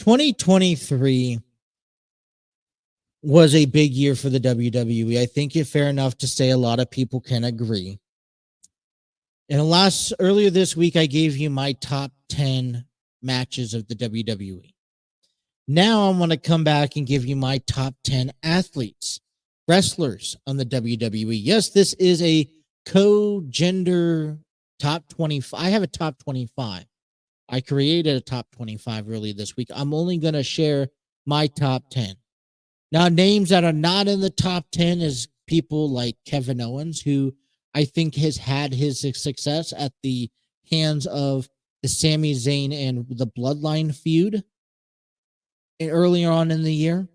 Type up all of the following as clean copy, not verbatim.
2023 was a big year for the WWE. I think it's fair enough to say a lot of people can agree. And earlier this week, I gave you my top 10 matches of the WWE. Now I want to come back and give you my top 10 athletes, wrestlers on the WWE. Yes, this is a co-gender top 25. I have a top 25. I created a top 25 early this week. I'm only going to share my top 10. Now, names that are not in the top 10 is people like Kevin Owens, who I think has had his success at the hands of the Sami Zayn and the Bloodline feud earlier on in the year.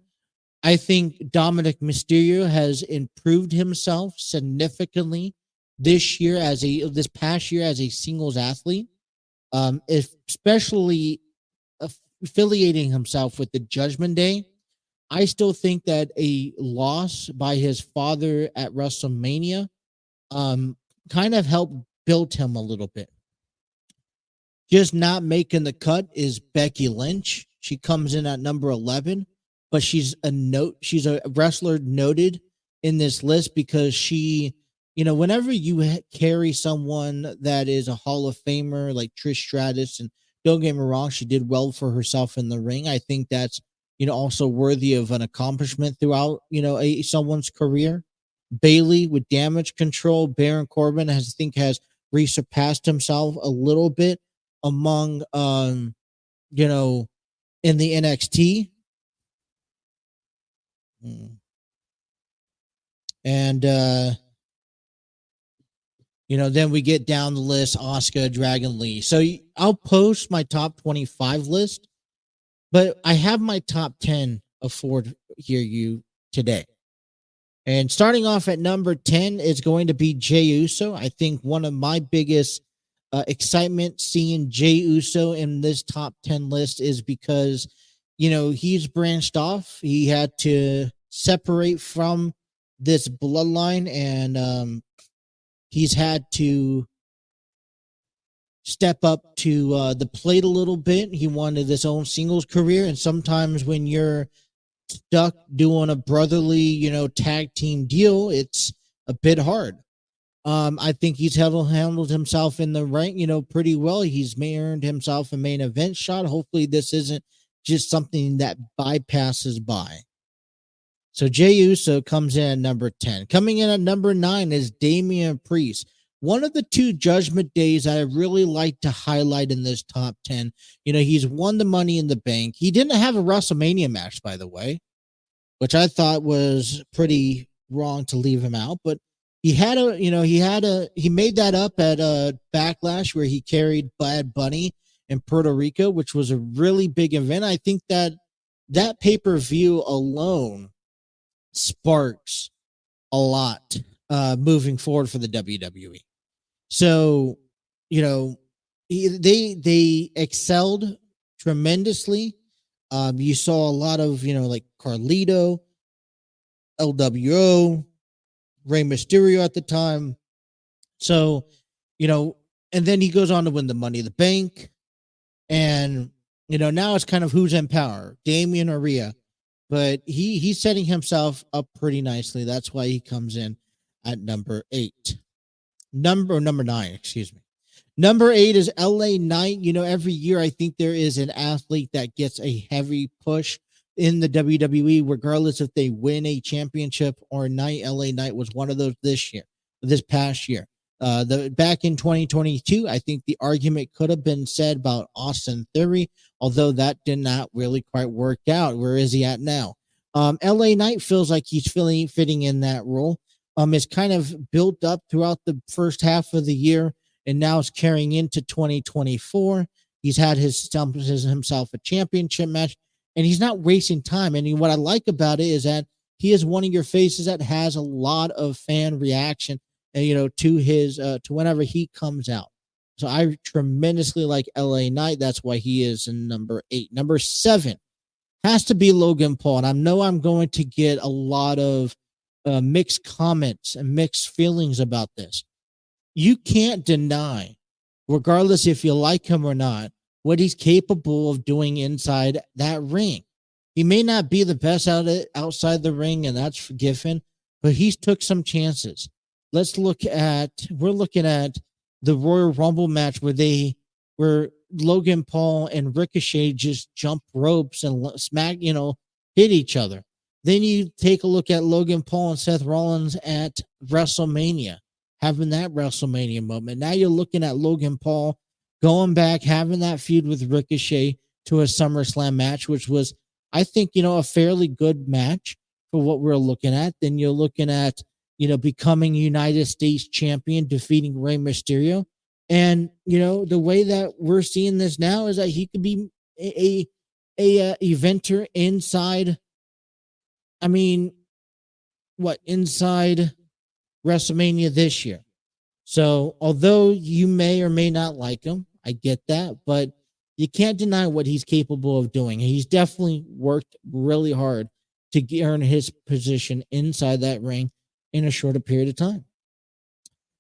I think Dominic Mysterio has improved himself significantly this past year as a singles athlete, especially affiliating himself with the Judgment Day. I still think that a loss by his father at WrestleMania kind of helped build him a little bit. Just not making the cut is Becky Lynch. She comes in at number 11, but she's a wrestler noted in this list because she, whenever you carry someone that is a Hall of Famer like Trish Stratus, and don't get me wrong, she did well for herself in the ring. I think that's, also worthy of an accomplishment throughout, someone's career. Bailey with Damage Control, Baron Corbin has resurpassed himself a little bit among, in the NXT. And, then we get down the list, Asuka, Dragon Lee. So I'll post my top 25 list, but I have my top 10 for you today. And starting off at number 10 is going to be Jey Uso. I think one of my biggest excitement seeing Jey Uso in this top 10 list is because, he's branched off. He had to separate from this bloodline, and he's had to step up to the plate a little bit. He wanted his own singles career, and sometimes when you're stuck doing a brotherly, tag team deal, it's a bit hard. I think he's handled himself in the ring, pretty well. He's earned himself a main event shot. Hopefully this isn't just something that bypasses by. So Jey Uso comes in at number 10. Coming in at number 9 is Damian Priest. One of the two Judgment Days I really like to highlight in this top 10. He's won the Money in the Bank. He didn't have a WrestleMania match, by the way, which I thought was pretty wrong to leave him out. But he made that up at a Backlash where he carried Bad Bunny in Puerto Rico, which was a really big event. I think that pay-per-view alone sparks a lot moving forward for the WWE. So, they excelled tremendously. You saw a lot of, like Carlito, LWO, Rey Mysterio at the time. So, and then he goes on to win the Money in the Bank. And, now it's kind of who's in power, Damian or Rhea. But he's setting himself up pretty nicely. That's why he comes in at number 8. Number 9, excuse me. Number 8 is LA Knight. Every year I think there is an athlete that gets a heavy push in the WWE, regardless if they win a championship or not. LA Knight was one of those this past year. Back in 2022, I think the argument could have been said about Austin Theory, although that did not really quite work out. Where is he at now? LA Knight feels like he's fitting in that role. It's kind of built up throughout the first half of the year, and now it's carrying into 2024. He's had himself a championship match, and he's not wasting time. And what I like about it is that he is one of your faces that has a lot of fan reaction, to his to whenever he comes out. So I tremendously like LA Knight. That's why he is in number 8. Number 7 has to be Logan Paul, and I know I'm going to get a lot of mixed comments and mixed feelings about this. You can't deny, regardless if you like him or not, what he's capable of doing inside that ring. He may not be the best outside the ring, and that's forgiven, but he's took some chances. We're looking at the Royal Rumble match where Logan Paul and Ricochet just jump ropes and hit each other. Then you take a look at Logan Paul and Seth Rollins at WrestleMania, having that WrestleMania moment. Now you're looking at Logan Paul going back, having that feud with Ricochet to a SummerSlam match, which was, I think, a fairly good match for what we're looking at. Then you're looking at, becoming United States champion, defeating Rey Mysterio. And, the way that we're seeing this now is that he could be a eventer inside. I mean, inside WrestleMania this year. So, although you may or may not like him, I get that, but you can't deny what he's capable of doing. He's definitely worked really hard to earn his position inside that ring in a shorter period of time.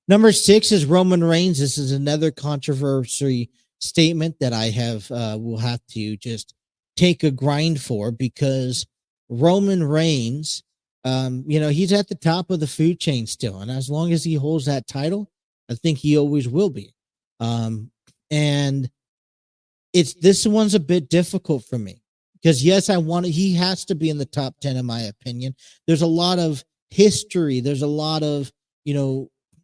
Number 6 is Roman Reigns. This is another controversy statement that I will have to just take a grind for, because Roman Reigns, he's at the top of the food chain still. And as long as he holds that title, I think he always will be. And this one's a bit difficult for me, because yes, he has to be in the top 10, in my opinion. There's a lot of history. There's a lot of,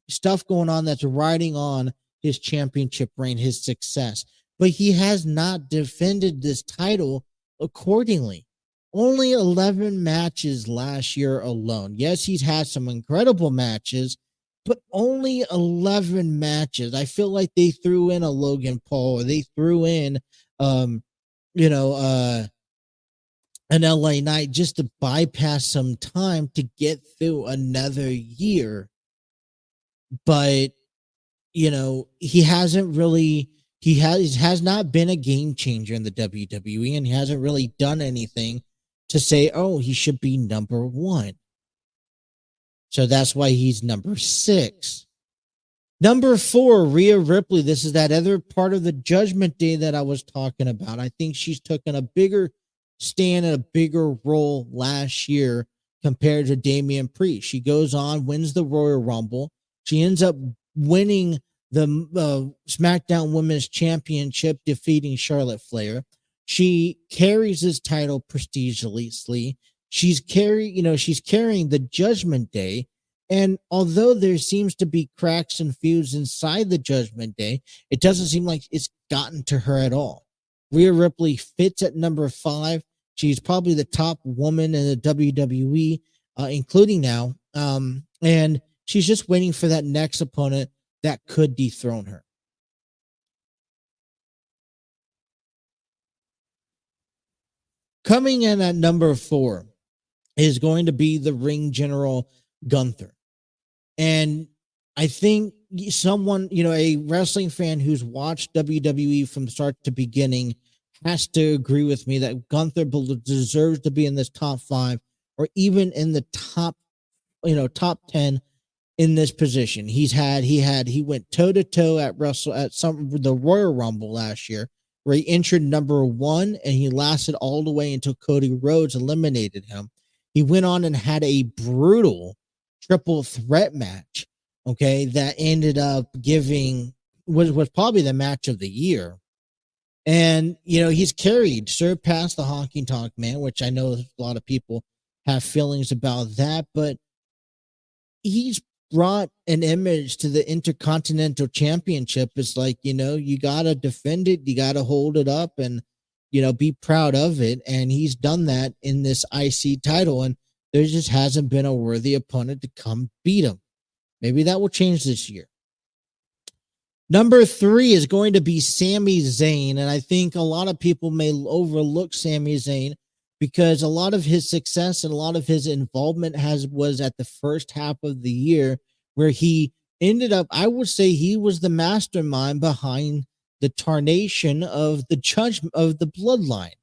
stuff going on that's riding on his championship reign, his success, but he has not defended this title accordingly. Only 11 matches last year alone. Yes, he's had some incredible matches, but only 11 matches. I feel like they threw in a Logan Paul, or they threw in, an LA Knight just to bypass some time to get through another year. But, he hasn't really, he has not been a game changer in the WWE, and he hasn't really done anything to say, oh, he should be number 1. So that's why he's number 6. Number 4, Rhea Ripley. This is that other part of the Judgment Day that I was talking about. I think she's taken a bigger stand and a bigger role last year compared to Damian Priest. She goes on, wins the Royal Rumble. She ends up winning the SmackDown Women's Championship, defeating Charlotte Flair. She carries this title prestigiously. She's carrying the Judgment Day. And although there seems to be cracks and feuds inside the Judgment Day, it doesn't seem like it's gotten to her at all. Rhea Ripley fits at number 5. She's probably the top woman in the WWE, including now. And she's just waiting for that next opponent that could dethrone her. Coming in at number 4 is going to be the ring general, Gunther. And I think someone, a wrestling fan who's watched WWE from start to beginning has to agree with me that Gunther deserves to be in this top 5, or even in the top 10 in this position. He went toe to toe at the Royal Rumble last year, where he entered number 1, and he lasted all the way until Cody Rhodes eliminated him. He went on and had a brutal triple threat match, that ended up was probably the match of the year. And, he's surpassed the Honky Tonk Man, which I know a lot of people have feelings about that, but he's brought an image to the Intercontinental Championship. It's like, you got to defend it. You got to hold it up and, be proud of it. And he's done that in this IC title. And there just hasn't been a worthy opponent to come beat him. Maybe that will change this year. Number 3 is going to be Sami Zayn. And I think a lot of people may overlook Sami Zayn because a lot of his success and a lot of his involvement was at the first half of the year, where he ended up, I would say he was the mastermind behind the tarnation of the judgment of the bloodline.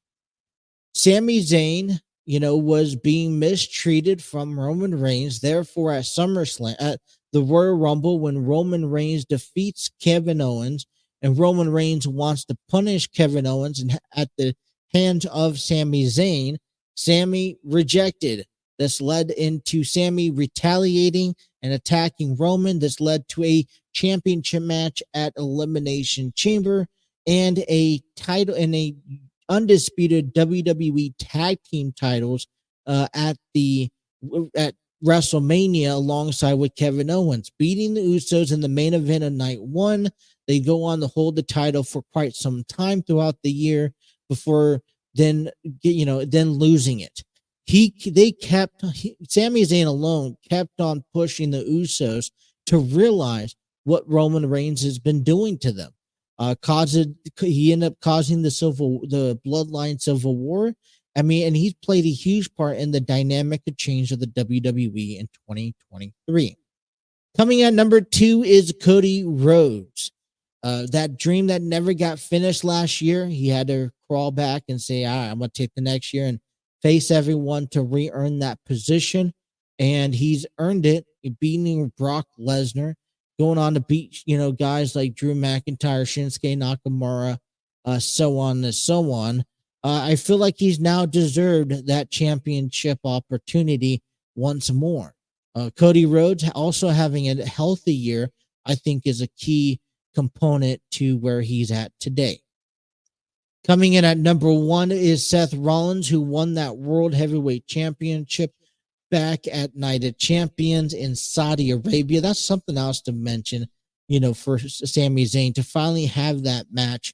Sami Zayn, was being mistreated from Roman Reigns. Therefore, at SummerSlam, at the Royal Rumble, when Roman Reigns defeats Kevin Owens, and Roman Reigns wants to punish Kevin Owens and at the hands of Sami Zayn. Sami rejected. This led into Sami retaliating and attacking Roman. This led to a championship match at Elimination Chamber and a title and a undisputed WWE tag team titles at WrestleMania alongside with Kevin Owens, beating the Usos in the main event of night one. They go on to hold the title for quite some time throughout the year before then losing it. Sami Zayn alone kept on pushing the Usos to realize what Roman Reigns has been doing to them. He ended up causing the bloodline civil war. I mean, and he's played a huge part in the dynamic of change of the WWE in 2023. Coming at number 2 is Cody Rhodes. That dream that never got finished last year. He had to crawl back and say, all right, I'm going to take the next year and face everyone to re-earn that position. And he's earned it, beating Brock Lesnar, going on to beat, guys like Drew McIntyre, Shinsuke Nakamura, so on and so on. I feel like he's now deserved that championship opportunity once more. Cody Rhodes also having a healthy year, I think, is a key component to where he's at today. Coming in at number 1 is Seth Rollins, who won that World Heavyweight Championship back at Night of Champions in Saudi Arabia. That's something else to mention, for Sami Zayn to finally have that match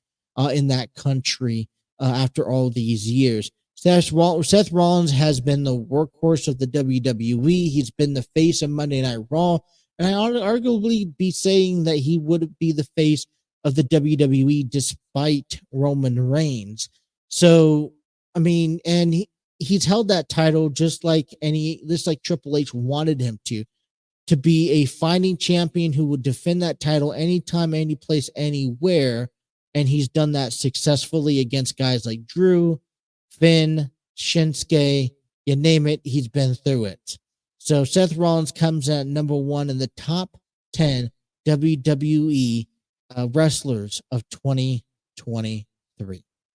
in that country after all these years. Seth Rollins has been the workhorse of the WWE. He's been the face of Monday Night Raw, and I would arguably be saying that he would be the face of the WWE despite Roman Reigns. So, I mean, and he's held that title just like Triple H wanted him to be a fighting champion who would defend that title anytime, any place, anywhere. And he's done that successfully against guys like Drew, Finn, Shinsuke, you name it, he's been through it. So Seth Rollins comes at number 1 in the top 10 WWE wrestlers of 2023.